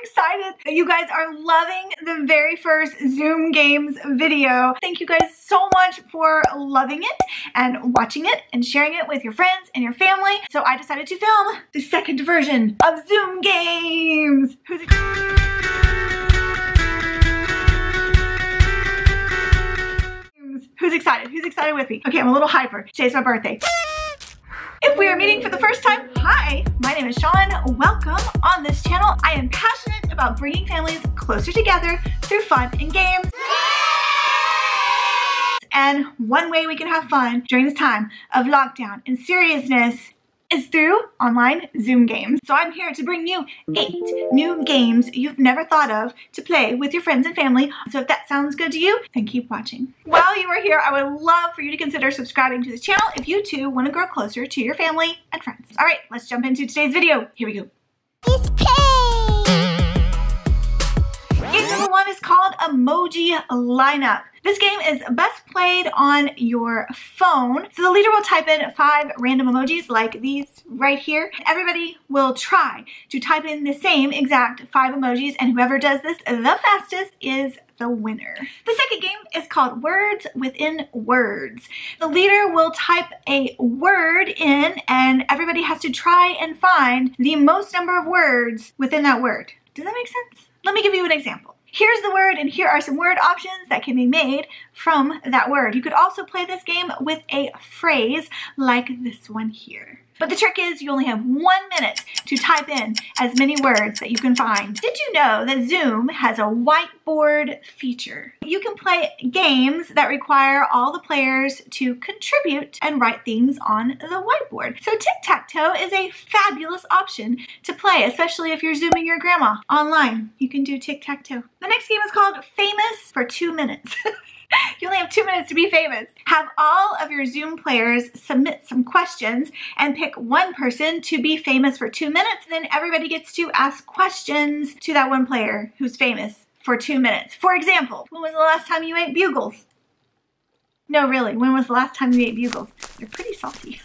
excited that you guys are loving the very first Zoom Games video. Thank you guys so much for loving it and watching it and sharing it with your friends and your family. So I decided to film the second version of Zoom Games. Who's excited? Who's excited with me? Okay, I'm a little hyper. Today's my birthday. If we are meeting for the first time, hi, my name is Shawn. Welcome on this channel. I am passionate about bringing families closer together through fun and games. And one way we can have fun during this time of lockdown and seriousness is through online Zoom games. So I'm here to bring you 8 new games you've never thought of to play with your friends and family. So if that sounds good to you, then keep watching. While you are here, I would love for you to consider subscribing to this channel if you too want to grow closer to your family and friends. All right, let's jump into today's video. Here we go. It's Game number 1 is called Emoji Line Up. This game is best played on your phone. So the leader will type in 5 random emojis like these right here. Everybody will try to type in the same exact 5 emojis, and whoever does this the fastest is the winner. The second game is called Words Within Words. The leader will type a word in, and everybody has to try and find the most number of words within that word. Does that make sense? Let me give you an example. Here's the word, and here are some word options that can be made from that word. You could also play this game with a phrase like this one here. But the trick is you only have 1 minute to type in as many words that you can find. Did you know that Zoom has a whiteboard feature? You can play games that require all the players to contribute and write things on the whiteboard. So Tic Tac Toe is a fabulous option to play, especially if you're Zooming your grandma online. You can do Tic Tac Toe. The next game is called Famous for 2 minutes. You only have 2 minutes to be famous. Have all of your Zoom players submit some questions and pick one person to be famous for 2 minutes. Then everybody gets to ask questions to that one player who's famous for 2 minutes. For example, when was the last time you ate bugles? No, really, when was the last time you ate bugles? They're pretty salty.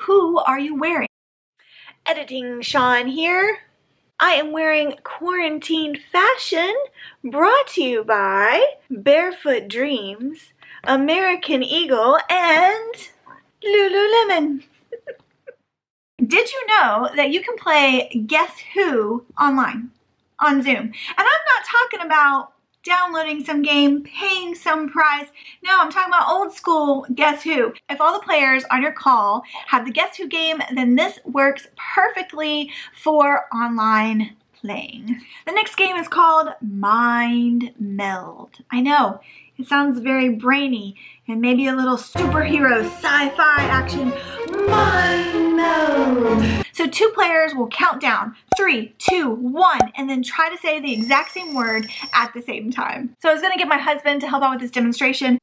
Who are you wearing? Editing Shawn here. I am wearing quarantine fashion, brought to you by Barefoot Dreams, American Eagle, and Lululemon. Did you know that you can play Guess Who online on Zoom? And I'm not talking about downloading some game, paying some price. No, I'm talking about old school Guess Who. If all the players on your call have the Guess Who game, then this works perfectly for online playing. The next game is called Meld. I know, it sounds very brainy and maybe a little superhero sci-fi action. Meld. So 2 players will count down 3, 2, 1, and then try to say the exact same word at the same time. So I was gonna get my husband to help out with this demonstration,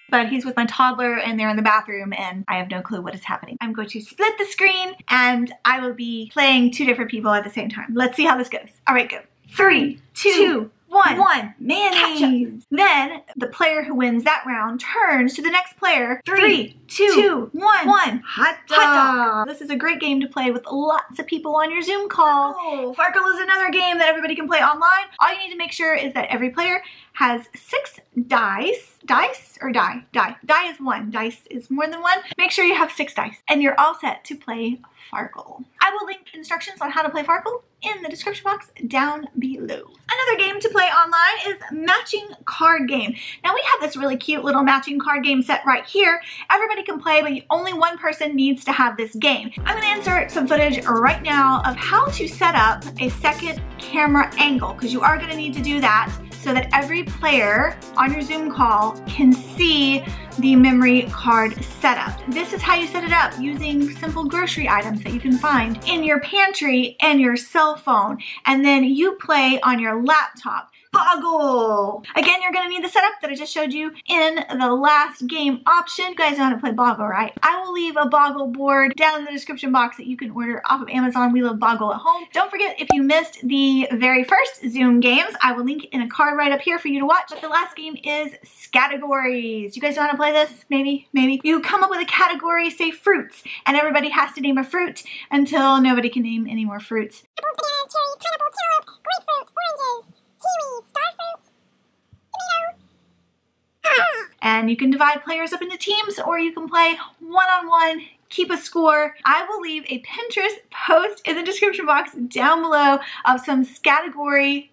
but he's with my toddler and they're in the bathroom and I have no clue what is happening. I'm going to split the screen and I will be playing 2 different people at the same time. Let's see how this goes. All right, go. 3, 2, 1. Mayonnaise. Then the player who wins that round turns to the next player. 3, 2, 1. Hot dog. This is a great game to play with lots of people on your Zoom call. Farkle is another game that everybody can play online. All you need to make sure is that every player has 6 dice. Dice or die? Die. Die is 1. Dice is more than 1. Make sure you have 6 dice and you're all set to play Farkle. I will link instructions on how to play Farkle in the description box down below. Another game to play online is matching card game. Now we have this really cute little matching card game set right here. Everybody can play, but only one person needs to have this game. I'm gonna insert some footage right now of how to set up a second camera angle, because you are gonna need to do that so that every player on your Zoom call can see the memory card setup. This is how you set it up using simple grocery items that you can find in your pantry and your cell phone. And then you play on your laptop. Boggle. Again, you're gonna need the setup that I just showed you in the last game option. You guys know how to play Boggle, right? I will leave a Boggle board down in the description box that you can order off of Amazon. We love Boggle at home. Don't forget, if you missed the very first Zoom games, I will link in a card right up here for you to watch. But the last game is Scattegories. You guys know how to play this? Maybe, maybe. You come up with a category, say fruits, and everybody has to name a fruit until nobody can name any more fruits. Apple, banana, cherry, pineapple, carrot. and you can divide players up into teams, or you can play one-on-one, keep a score. I will leave a Pinterest post in the description box down below of some category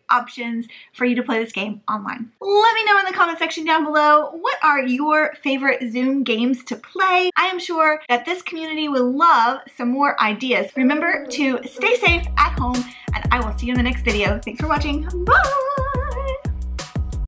options for you to play this game online. Let me know in the comment section down below, what are your favorite Zoom games to play? I am sure that this community will love some more ideas. Remember to stay safe at home, and I will see you in the next video. Thanks for watching. Bye!